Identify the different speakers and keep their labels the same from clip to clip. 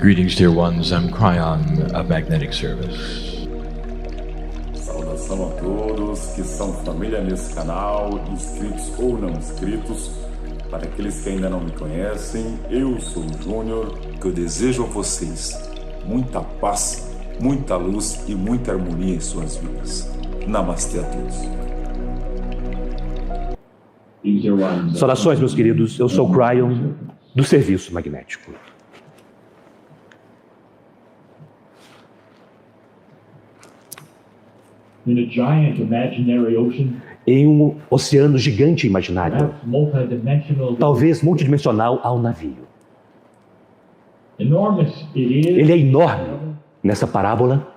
Speaker 1: Greetings, dear ones. I'm Cryon of Magnetic Service.
Speaker 2: Saudação a todos que são família nesse canal, inscritos ou não inscritos. Para aqueles que ainda não me conhecem, eu sou o Júnior, que eu desejo a vocês muita paz, muita luz e muita harmonia em suas vidas. Namastê a todos.
Speaker 3: Saudações, meus queridos. Eu sou o Cryon do Serviço Magnético. Em um oceano gigante imaginário, talvez multidimensional, há um navio. Ele é enorme nessa parábola.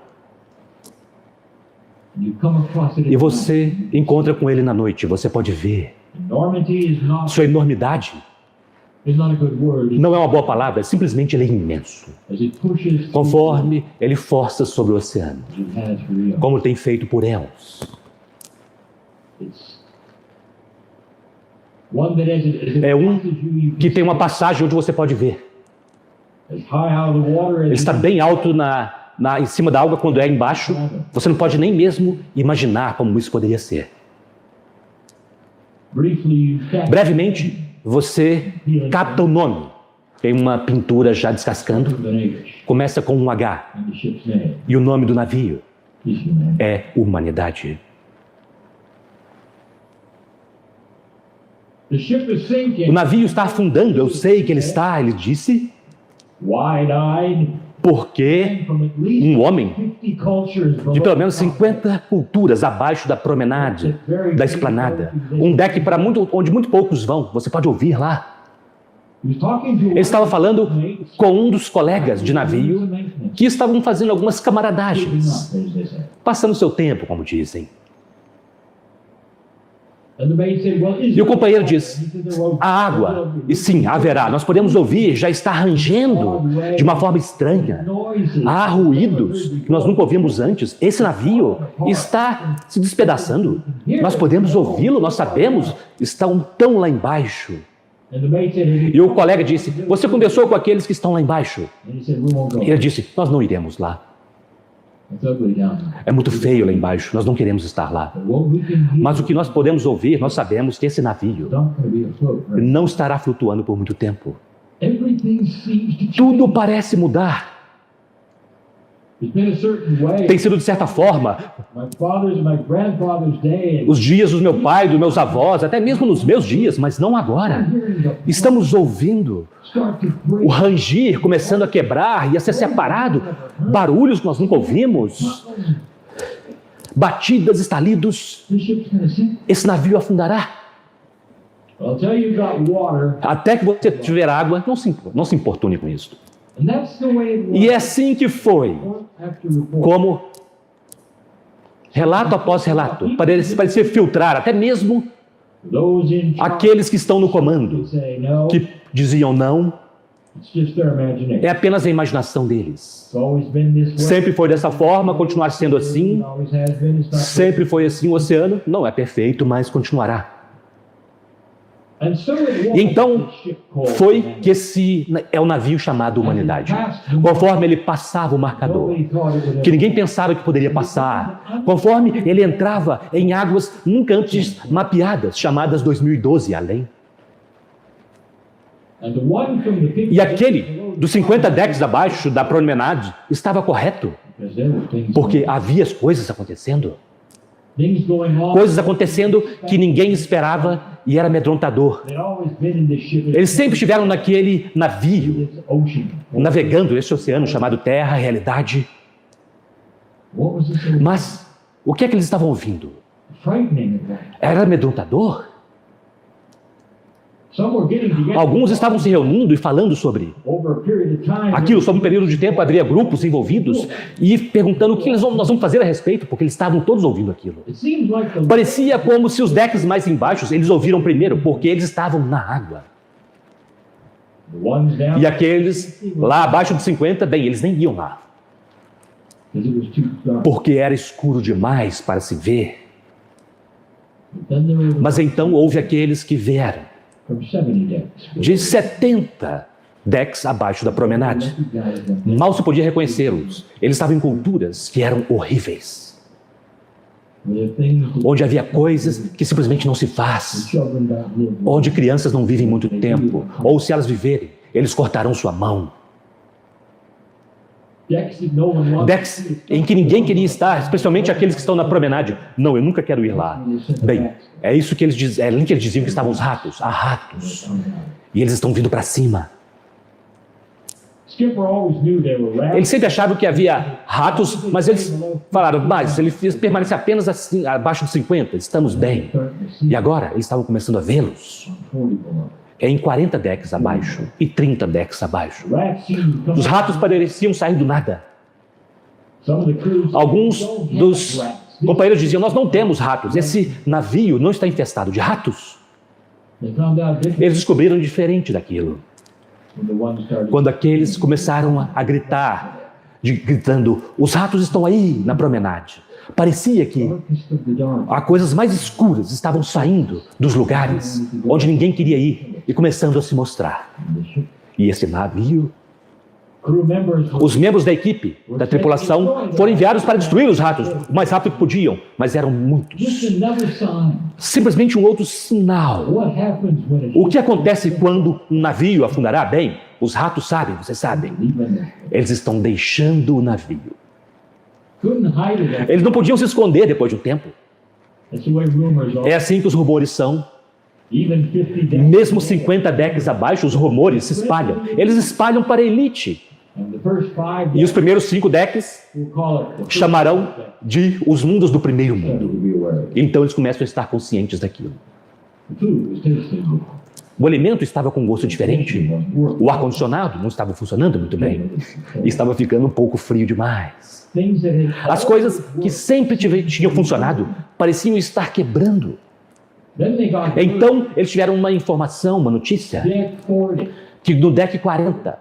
Speaker 3: E você encontra com ele na noite, você pode ver. Sua enormidade não é uma boa palavra, simplesmente ele é imenso. Conforme ele força sobre o oceano, como tem feito por éons. É um que tem uma passagem onde você pode ver. Ele está bem alto em cima da água, quando é embaixo. Você não pode nem mesmo imaginar como isso poderia ser. Brevemente, você capta o nome. Tem uma pintura já descascando. Começa com um H. E o nome do navio é Humanidade. O navio está afundando, eu sei que ele está, ele disse. Porque um homem de pelo menos 50 culturas abaixo da promenade, da esplanada, um deck para onde muito poucos vão, você pode ouvir lá. Ele estava falando com um dos colegas de navio que estavam fazendo algumas camaradagens, passando seu tempo, como dizem. E o companheiro diz, a água, e sim, haverá, nós podemos ouvir, já está rangendo de uma forma estranha. Há ruídos que nós nunca ouvimos antes. Esse navio está se despedaçando. Nós podemos ouvi-lo, nós sabemos, estão tão lá embaixo. E o colega disse, você conversou com aqueles que estão lá embaixo? E ele disse, nós não iremos lá. É muito feio lá embaixo, nós não queremos estar lá. Mas o que nós podemos ouvir, nós sabemos que esse navio não estará flutuando por muito tempo. Tudo parece mudar. Tem sido de certa forma, os dias do meu pai, dos meus avós, até mesmo nos meus dias, mas não agora. Estamos ouvindo o rangir começando a quebrar e a ser separado, barulhos que nós nunca ouvimos, batidas, estalidos. Esse navio afundará. Até que você tiver água, não se importune com isso. E é assim que foi, como relato após relato, parecia filtrar até mesmo aqueles que estão no comando, que diziam não, é apenas a imaginação deles. Sempre foi dessa forma, continuar sendo assim, sempre foi assim o oceano, não é perfeito, mas continuará. E então foi que esse é o navio chamado Humanidade. Conforme ele passava o marcador, que ninguém pensava que poderia passar, conforme ele entrava em águas nunca antes mapeadas, chamadas 2012 além. E aquele dos 50 decks abaixo da promenade estava correto, porque havia as coisas acontecendo. Coisas acontecendo que ninguém esperava e era amedrontador. Eles sempre estiveram naquele navio, navegando nesse oceano chamado Terra, realidade. Mas o que é que eles estavam ouvindo? Era amedrontador? Alguns estavam se reunindo e falando sobre aquilo. Sobre um período de tempo haveria grupos envolvidos e perguntando o que nós vamos fazer a respeito, porque eles estavam todos ouvindo aquilo. Parecia como se os decks mais embaixo eles ouviram primeiro, porque eles estavam na água. E aqueles lá abaixo de 50, bem, eles nem iam lá, porque era escuro demais para se ver. Mas então houve aqueles que vieram de 70 decks abaixo da promenade. Mal se podia reconhecê-los. Eles estavam em culturas que eram horríveis, onde havia coisas que simplesmente não se faz, onde crianças não vivem muito tempo, ou se elas viverem, eles cortarão sua mão. Decks em que ninguém queria estar, especialmente aqueles que estão na promenade. Não, eu nunca quero ir lá. Bem, é isso que eles diziam, ali que eles diziam que estavam os ratos. Há ratos. E eles estão vindo para cima. Eles sempre achavam que havia ratos, mas eles falaram, mas ele permanece apenas assim, abaixo de 50, estamos bem. E agora eles estavam começando a vê-los. Em 40 decks abaixo e 30 decks abaixo. Os ratos pareciam sair do nada. Alguns dos companheiros diziam, nós não temos ratos, esse navio não está infestado de ratos. Eles descobriram diferente daquilo. Quando aqueles começaram a gritar, gritando, os ratos estão aí na promenade. Parecia que as coisas mais escuras estavam saindo dos lugares onde ninguém queria ir e começando a se mostrar. E esse navio, os membros da equipe, da tripulação, foram enviados para destruir os ratos o mais rápido que podiam, mas eram muitos. Simplesmente um outro sinal. O que acontece quando um navio afundará? Bem, os ratos sabem, vocês sabem. Eles estão deixando o navio. Eles não podiam se esconder depois de um tempo. É assim que os rumores são. Mesmo 50 decks abaixo, os rumores se espalham. Eles espalham para a elite. E os primeiros 5 decks chamarão de os mundos do primeiro mundo. Então eles começam a estar conscientes daquilo. O alimento estava com um gosto diferente. O ar-condicionado não estava funcionando muito bem. E estava ficando um pouco frio demais. As coisas que sempre tinham funcionado pareciam estar quebrando. Então, eles tiveram uma informação, uma notícia, que no deck 40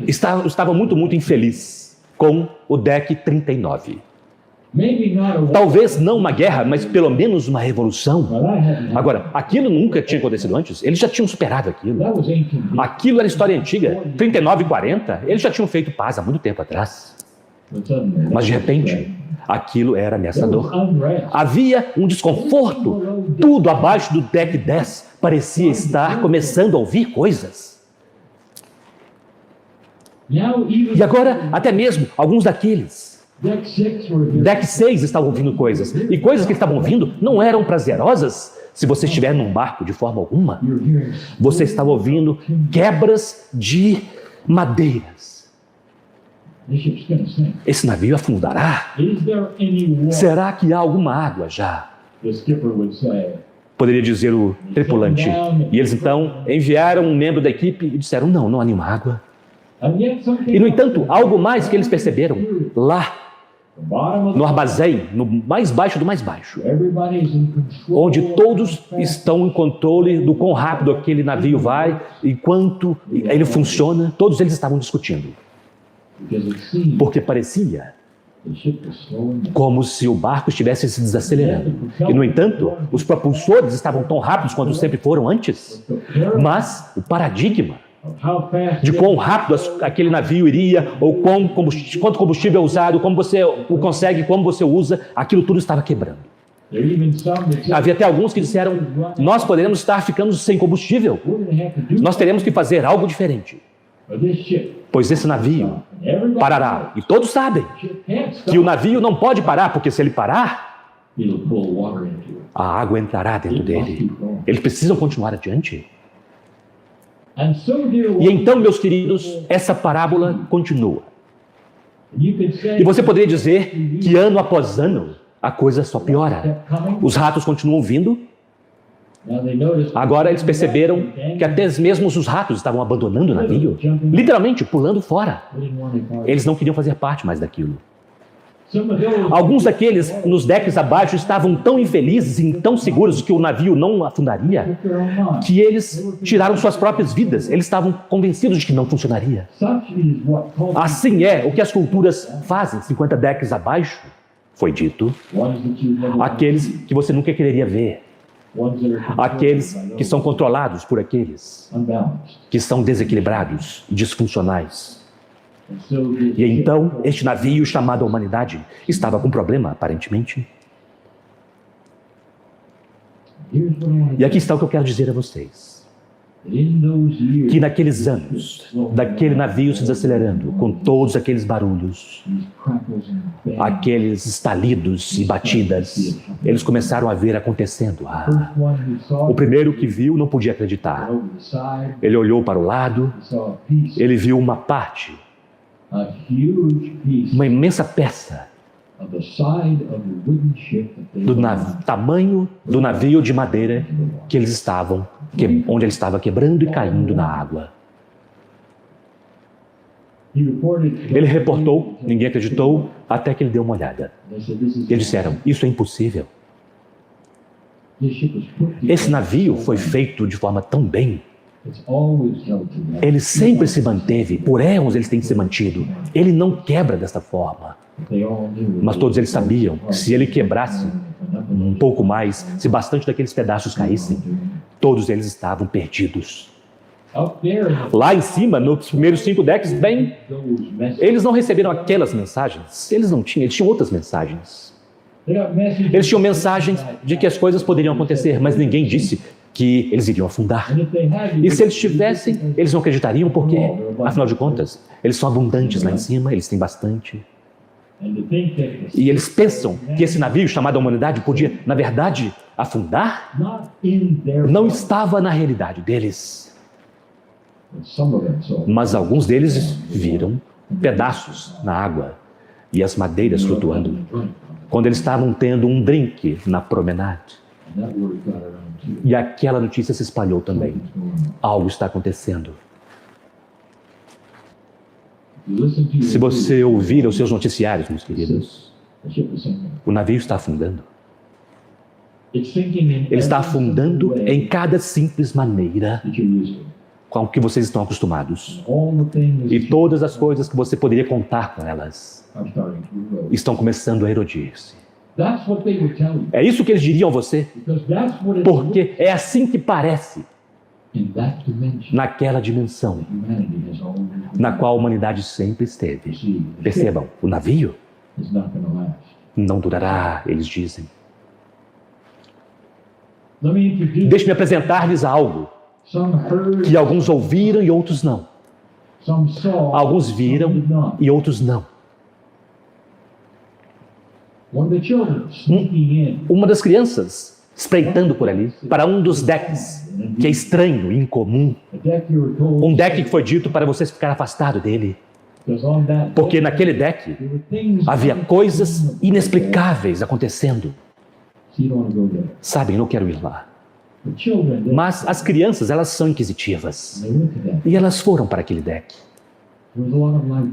Speaker 3: estava muito infeliz com o deck 39. Talvez não uma guerra, mas pelo menos uma revolução. Agora, aquilo nunca tinha acontecido antes. Eles já tinham superado aquilo. Aquilo era história antiga. 39 e 40, eles já tinham feito paz há muito tempo atrás. Mas de repente, aquilo era ameaçador. Havia um desconforto. Tudo abaixo do deck 10 parecia estar começando a ouvir coisas. E agora, até mesmo, alguns daqueles deck 6 estavam ouvindo coisas. E coisas que estavam ouvindo não eram prazerosas. Se você estiver num barco de forma alguma, você estava ouvindo quebras de madeiras. Esse navio afundará? Será que há alguma água já? Poderia dizer o tripulante. E eles então enviaram um membro da equipe e disseram, não há nenhuma água. E no entanto, algo mais que eles perceberam lá no armazém, no mais baixo do mais baixo, onde todos estão em controle do quão rápido aquele navio vai e quanto ele funciona, todos eles estavam discutindo. Porque parecia como se o barco estivesse se desacelerando. E, no entanto, os propulsores estavam tão rápidos quanto sempre foram antes. Mas o paradigma de quão rápido aquele navio iria, ou quanto combustível é usado, como você o consegue, como você o usa, aquilo tudo estava quebrando. Havia até alguns que disseram, nós poderemos estar ficando sem combustível. Nós teremos que fazer algo diferente. Pois esse navio parará. E todos sabem que o navio não pode parar, porque se ele parar, a água entrará dentro dele. Eles precisam continuar adiante. E então, meus queridos, essa parábola continua. E você poderia dizer que ano após ano a coisa só piora. Os ratos continuam vindo. Agora eles perceberam que até mesmo os ratos estavam abandonando o navio, literalmente pulando fora. Eles não queriam fazer parte mais daquilo. Alguns daqueles nos decks abaixo estavam tão infelizes e tão seguros de que o navio não afundaria, que eles tiraram suas próprias vidas. Eles estavam convencidos de que não funcionaria. Assim é o que as culturas fazem. 50 decks abaixo, foi dito, aqueles que você nunca quereria ver. Aqueles que são controlados por aqueles que são desequilibrados e disfuncionais. E então, este navio chamado humanidade estava com um problema, aparentemente. E aqui está o que eu quero dizer a vocês. Que naqueles anos, daquele navio se desacelerando, com todos aqueles barulhos, aqueles estalidos e batidas, eles começaram a ver acontecendo. O primeiro que viu não podia acreditar. Ele olhou para o lado, ele viu uma parte, uma imensa peça do tamanho do navio de madeira que eles estavam, onde ele estava quebrando e caindo na água. Ele reportou, ninguém acreditou, até que ele deu uma olhada. Eles disseram, isso é impossível. Esse navio foi feito de forma tão bem. Ele sempre se manteve, por éons ele tem se mantido. Ele não quebra desta forma. Mas todos eles sabiam que se ele quebrasse um pouco mais, se bastante daqueles pedaços caíssem, todos eles estavam perdidos. Lá em cima, nos primeiros 5 decks, bem, eles não receberam aquelas mensagens. Eles tinham outras mensagens. Eles tinham mensagens de que as coisas poderiam acontecer, mas ninguém disse que eles iriam afundar. E se eles tivessem, eles não acreditariam, porque, afinal de contas, eles são abundantes lá em cima, eles têm bastante. E eles pensam que esse navio chamado humanidade podia, na verdade, afundar? Não estava na realidade deles. Mas alguns deles viram pedaços na água e as madeiras flutuando, quando eles estavam tendo um drink na promenade. E aquela notícia se espalhou também. Algo está acontecendo. Se você ouvir os seus noticiários, meus queridos, o navio está afundando. Ele está afundando em cada simples maneira com a que vocês estão acostumados. E todas as coisas que você poderia contar com elas estão começando a erodir-se. É isso que eles diriam a você, porque é assim que parece naquela dimensão na qual a humanidade sempre esteve. Percebam, o navio não durará, eles dizem. Deixe-me apresentar-lhes algo que alguns ouviram e outros não. Alguns viram e outros não. Uma das crianças espreitando por ali, para um dos decks, que é estranho e incomum. Um deck que foi dito para você ficar afastado dele. Porque naquele deck havia coisas inexplicáveis acontecendo. Sabem, não quero ir lá. Mas as crianças, elas são inquisitivas. E elas foram para aquele deck.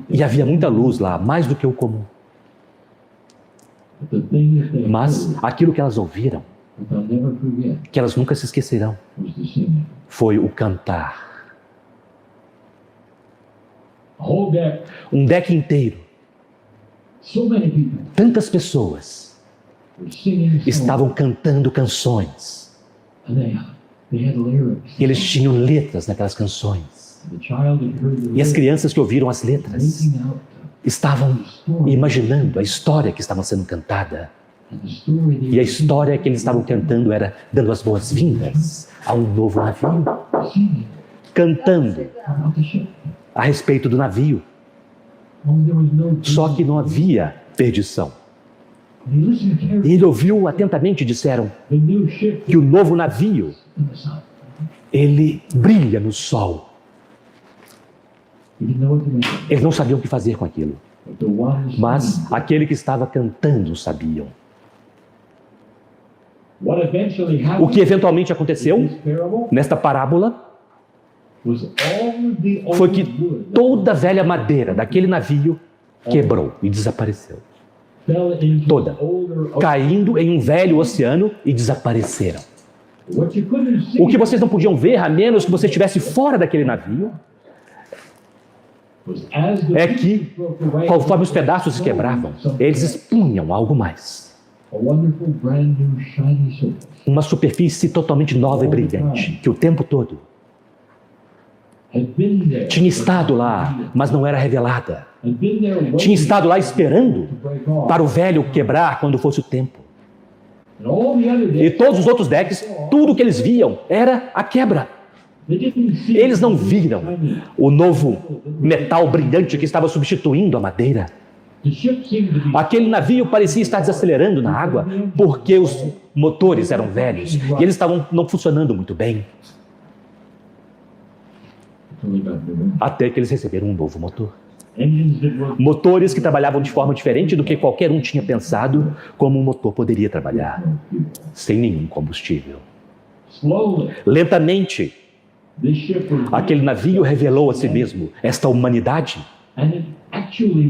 Speaker 3: E havia muita luz lá, mais do que o comum. Mas aquilo que elas ouviram, que elas nunca se esquecerão, foi o cantar. Um deck inteiro. Tantas pessoas estavam cantando canções. E eles tinham letras naquelas canções. E as crianças que ouviram as letras estavam imaginando a história que estava sendo cantada. E a história que eles estavam cantando era dando as boas-vindas a um novo navio. Cantando a respeito do navio. Só que não havia perdição. E ele ouviu atentamente e disseram que o novo navio, ele brilha no sol. Eles não sabiam o que fazer com aquilo. Mas aquele que estava cantando sabiam. O que eventualmente aconteceu nesta parábola foi que toda a velha madeira daquele navio quebrou e desapareceu. Toda, caindo em um velho oceano e desapareceram. O que vocês não podiam ver, a menos que você estivesse fora daquele navio, é que, conforme os pedaços se quebravam, eles expunham algo mais. Uma superfície totalmente nova e brilhante, que o tempo todo tinha estado lá, mas não era revelada. Tinha estado lá esperando para o velho quebrar quando fosse o tempo. E todos os outros decks, tudo que eles viam era a quebra. Eles não viram o novo metal brilhante que estava substituindo a madeira. Aquele navio parecia estar desacelerando na água porque os motores eram velhos e eles estavam não funcionando muito bem. Até que eles receberam um novo motor. Motores que trabalhavam de forma diferente do que qualquer um tinha pensado como um motor poderia trabalhar, sem nenhum combustível. Lentamente, aquele navio revelou a si mesmo esta humanidade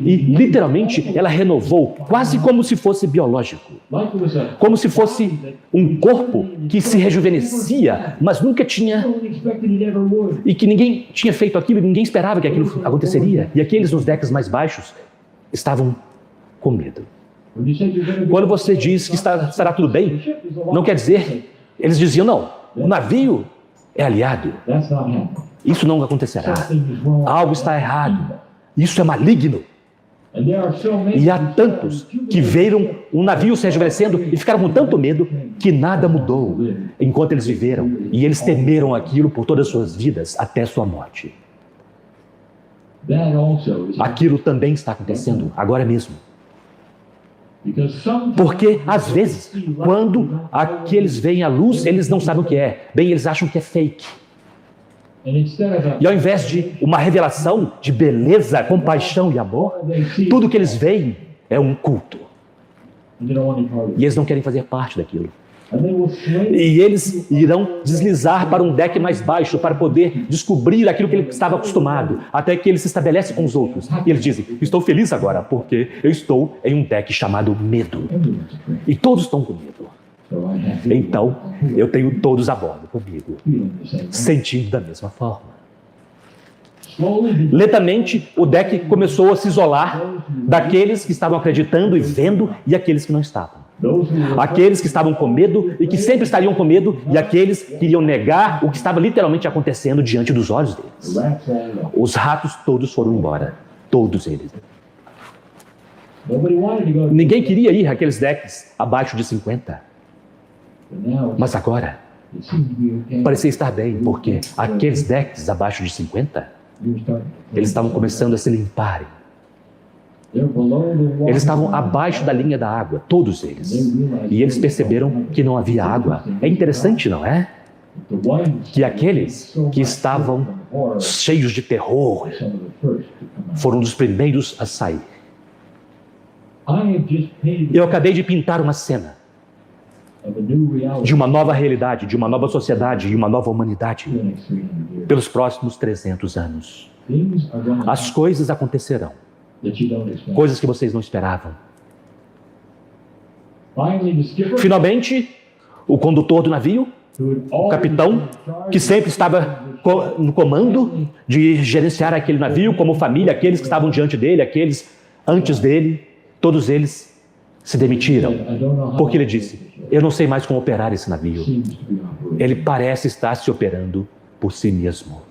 Speaker 3: e, literalmente, ela renovou quase como se fosse biológico. Como se fosse um corpo que se rejuvenescia, mas nunca tinha... E que ninguém tinha feito aquilo e ninguém esperava que aquilo aconteceria. E aqueles nos decks mais baixos estavam com medo. Quando você diz que estará tudo bem, não quer dizer... Eles diziam, não, o navio é aliado. Isso não acontecerá. Algo está errado. Isso é maligno. E há tantos que viram um navio se rejuvenescendo e ficaram com tanto medo que nada mudou enquanto eles viveram. E eles temeram aquilo por todas as suas vidas até sua morte. Aquilo também está acontecendo agora mesmo. Porque, às vezes, quando aqueles veem a luz, eles não sabem o que é. Bem, eles acham que é fake. E ao invés de uma revelação de beleza, compaixão e amor, tudo que eles veem é um culto. E eles não querem fazer parte daquilo. E eles irão deslizar para um deck mais baixo para poder descobrir aquilo que ele estava acostumado, até que ele se estabelece com os outros. E eles dizem, estou feliz agora porque eu estou em um deck chamado medo. E todos estão com medo. Então, eu tenho todos a bordo comigo, sentindo da mesma forma. Lentamente, o deck começou a se isolar daqueles que estavam acreditando e vendo e aqueles que não estavam. Aqueles que estavam com medo e que sempre estariam com medo e aqueles que iriam negar o que estava literalmente acontecendo diante dos olhos deles. Os ratos todos foram embora, todos eles. Ninguém queria ir àqueles decks abaixo de 50. Mas agora, parecia estar bem, porque aqueles decks abaixo de 50, eles estavam começando a se limparem. Eles estavam abaixo da linha da água, todos eles. E eles perceberam que não havia água. É interessante, não é? Que aqueles que estavam cheios de terror foram dos primeiros a sair. Eu acabei de pintar uma cena de uma nova realidade, de uma nova sociedade e uma nova humanidade pelos próximos 300 anos. As coisas acontecerão. Coisas que vocês não esperavam. Finalmente, o condutor do navio, o capitão, que sempre estava no comando de gerenciar aquele navio como família, aqueles que estavam diante dele, aqueles antes dele, todos eles se demitiram, porque ele disse, eu não sei mais como operar esse navio. Ele parece estar se operando por si mesmo.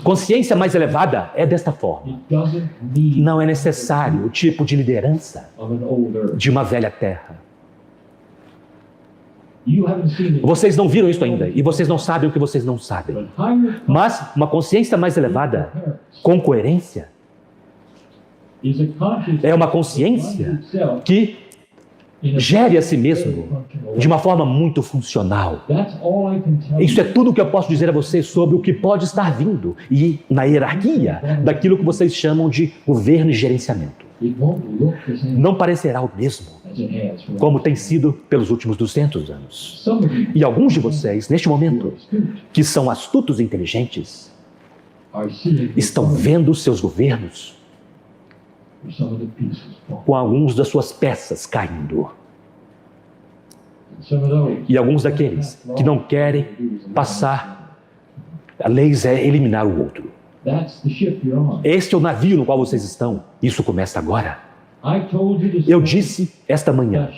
Speaker 3: Consciência mais elevada é desta forma. Não é necessário o tipo de liderança de uma velha terra. Vocês não viram isso ainda, e vocês não sabem o que vocês não sabem. Mas uma consciência mais elevada, com coerência, é uma consciência que gere a si mesmo de uma forma muito funcional. Isso é tudo o que eu posso dizer a vocês sobre o que pode estar vindo e na hierarquia daquilo que vocês chamam de governo e gerenciamento. Não parecerá o mesmo como tem sido pelos últimos 200 anos. E alguns de vocês, neste momento, que são astutos e inteligentes, estão vendo seus governos com alguns das suas peças caindo. E alguns daqueles que não querem passar a lei é eliminar o outro. Este é o navio no qual vocês estão. Isso começa agora. Eu disse esta manhã,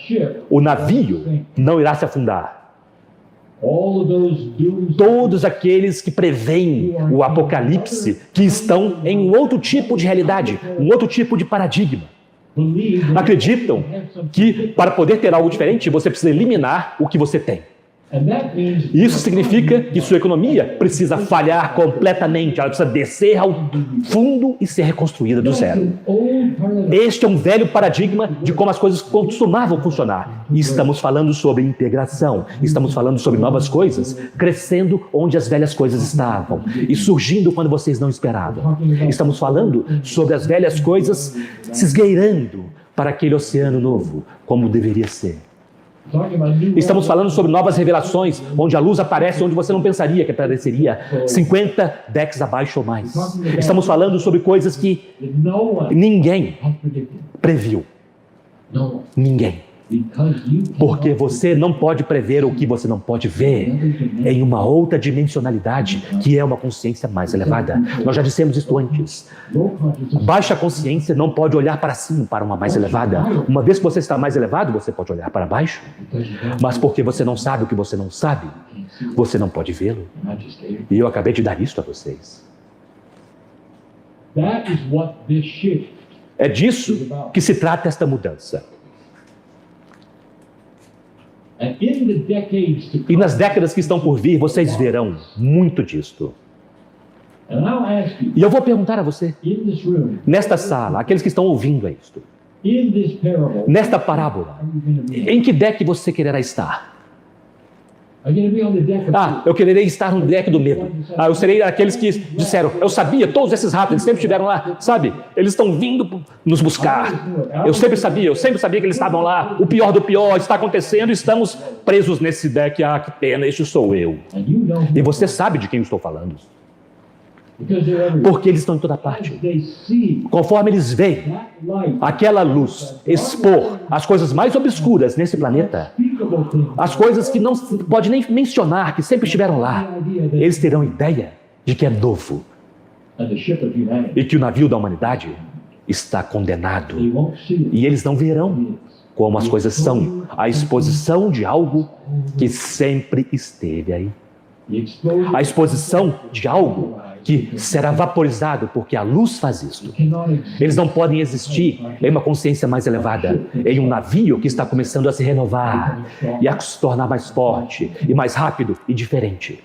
Speaker 3: o navio não irá se afundar. Todos aqueles que preveem o apocalipse, que estão em um outro tipo de realidade, um outro tipo de paradigma, acreditam que para poder ter algo diferente, você precisa eliminar o que você tem. Isso significa que sua economia precisa falhar completamente, ela precisa descer ao fundo e ser reconstruída do zero. Este é um velho paradigma de como as coisas costumavam funcionar. E estamos falando sobre integração, estamos falando sobre novas coisas, crescendo onde as velhas coisas estavam e surgindo quando vocês não esperavam. Estamos falando sobre as velhas coisas se esgueirando para aquele oceano novo, como deveria ser. Estamos falando sobre novas revelações, onde a luz aparece onde você não pensaria que apareceria, 50 decks abaixo ou mais. Estamos falando sobre coisas que ninguém previu. Ninguém. Porque você não pode prever o que você não pode ver em uma outra dimensionalidade, que é uma consciência mais elevada. Nós já dissemos isso antes. Baixa consciência não pode olhar para cima, para uma mais elevada. Uma vez que você está mais elevado, você pode olhar para baixo. Mas porque você não sabe o que você não sabe, você não pode vê-lo. E eu acabei de dar isso a vocês. É disso que se trata esta mudança. E nas décadas que estão por vir, vocês verão muito disto. E eu vou perguntar a você, nesta sala, aqueles que estão ouvindo isto, nesta parábola, em que deck você quererá estar? Eu quererei estar no deck do medo. Eu serei aqueles que disseram, eu sabia, todos esses ratos, eles sempre estiveram lá, sabe? Eles estão vindo nos buscar. Eu sempre sabia que eles estavam lá. O pior do pior está acontecendo, estamos presos nesse deck. Que pena, este sou eu. E você sabe de quem eu estou falando. Porque eles estão em toda parte. Conforme eles veem aquela luz expor as coisas mais obscuras nesse planeta, as coisas que não se pode nem mencionar, que sempre estiveram lá, eles terão ideia de que é novo e que o navio da humanidade está condenado. E eles não verão como as coisas são, a exposição de algo que sempre esteve aí. A exposição de algo que será vaporizado, porque a luz faz isso. Eles não podem existir em uma consciência mais elevada, em um navio que está começando a se renovar e a se tornar mais forte e mais rápido e diferente.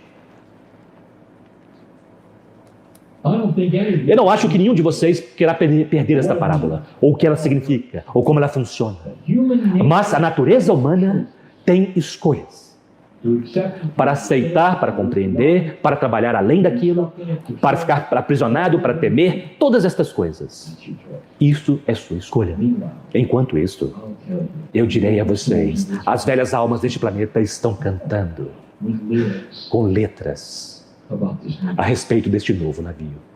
Speaker 3: Eu não acho que nenhum de vocês queira perder esta parábola, ou o que ela significa, ou como ela funciona. Mas a natureza humana tem escolhas. Para aceitar, para compreender, para trabalhar além daquilo, para ficar aprisionado, para temer, todas estas coisas. Isso é sua escolha. Enquanto isto, eu direi a vocês, as velhas almas deste planeta estão cantando com letras a respeito deste novo navio.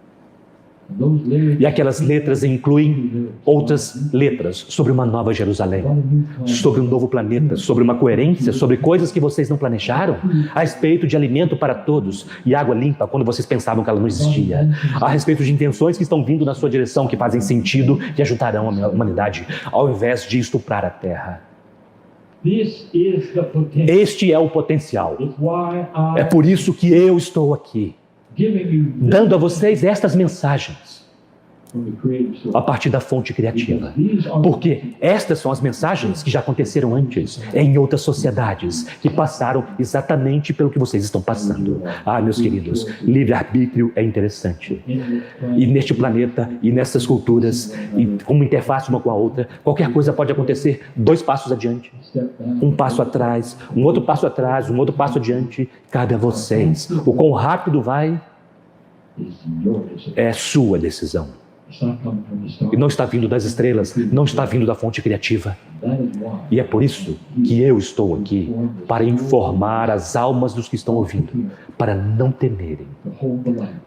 Speaker 3: E aquelas letras incluem outras letras sobre uma nova Jerusalém, sobre um novo planeta, sobre uma coerência, sobre coisas que vocês não planejaram, a respeito de alimento para todos e água limpa quando vocês pensavam que ela não existia, a respeito de intenções que estão vindo na sua direção, que fazem sentido e ajudarão a humanidade, ao invés de estuprar a terra. Este é o potencial. É por isso que eu estou aqui, dando a vocês estas mensagens a partir da fonte criativa. Porque estas são as mensagens que já aconteceram antes, em outras sociedades, que passaram exatamente pelo que vocês estão passando. Meus queridos, livre-arbítrio é interessante. E neste planeta, e nessas culturas, e uma interface uma com a outra, qualquer coisa pode acontecer 2 passos adiante, 1 passo atrás, um outro passo atrás, um outro passo adiante. Cabe a vocês. O quão rápido vai é sua decisão. E não está vindo das estrelas, não está vindo da fonte criativa. E é por isso que eu estou aqui, para informar as almas dos que estão ouvindo, para não temerem,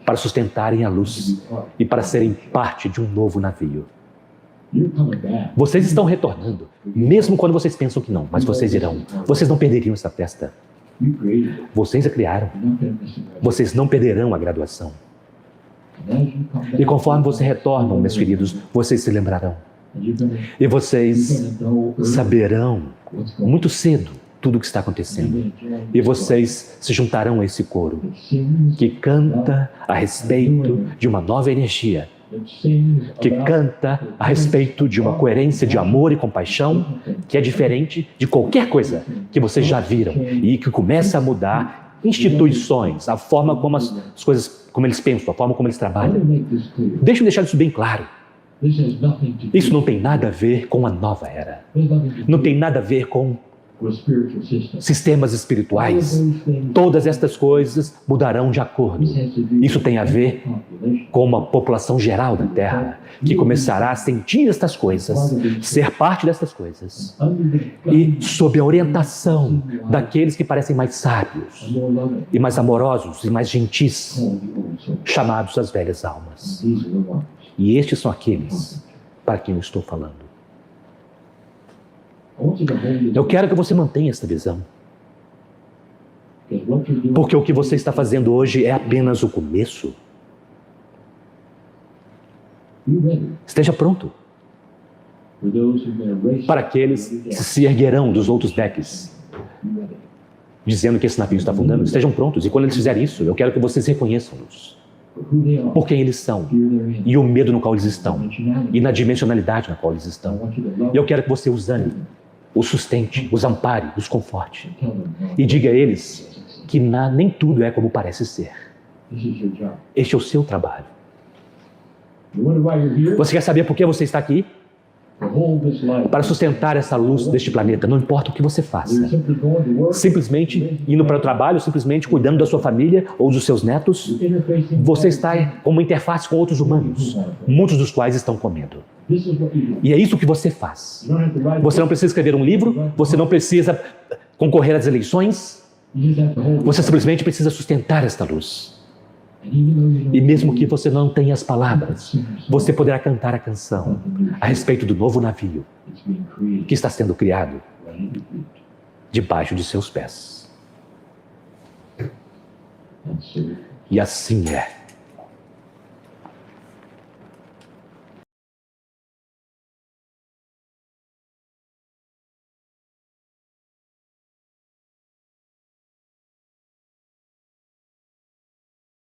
Speaker 3: para sustentarem a luz e para serem parte de um novo navio. Vocês estão retornando, mesmo quando vocês pensam que não, mas vocês irão. Vocês não perderiam essa festa. Vocês a criaram. Vocês não perderão a graduação. E conforme vocês retornam, meus queridos, vocês se lembrarão E vocês saberão muito cedo tudo o que está acontecendo. E vocês se juntarão a esse coro que canta a respeito de uma nova energia, que canta a respeito de uma coerência de amor e compaixão que é diferente de qualquer coisa que vocês já viram e que começa a mudar instituições, a forma como as coisas, como eles pensam, a forma como eles trabalham. Deixa eu deixar isso bem claro. Isso não tem nada a ver com a nova era. Não tem nada a ver com sistemas espirituais. Todas estas coisas mudarão de acordo. Isso tem a ver com uma população geral da Terra que começará a sentir estas coisas, ser parte destas coisas e sob a orientação daqueles que parecem mais sábios e mais amorosos e mais gentis, chamados as velhas almas. E estes são aqueles para quem eu estou falando. Eu quero que você mantenha esta visão. Porque o que você está fazendo hoje é apenas o começo. Esteja pronto. Para aqueles que se erguerão dos outros decks, dizendo que esse navio está afundando, estejam prontos. E quando eles fizerem isso, eu quero que vocês reconheçam-nos por quem eles são e o medo no qual eles estão e na dimensionalidade na qual eles estão. E eu quero que você os ame, os sustente, os ampare, os conforte e diga a eles que nem tudo é como parece ser. Este é o seu trabalho. Você quer saber por que você está aqui? Para sustentar essa luz deste planeta, não importa o que você faça. Simplesmente indo para o trabalho, simplesmente cuidando da sua família ou dos seus netos, você está como interface com outros humanos, muitos dos quais estão com medo. E é isso que você faz. Você não precisa escrever um livro, você não precisa concorrer às eleições, você simplesmente precisa sustentar esta luz. E mesmo que você não tenha as palavras, você poderá cantar a canção a respeito do novo navio que está sendo criado debaixo de seus pés. E assim é.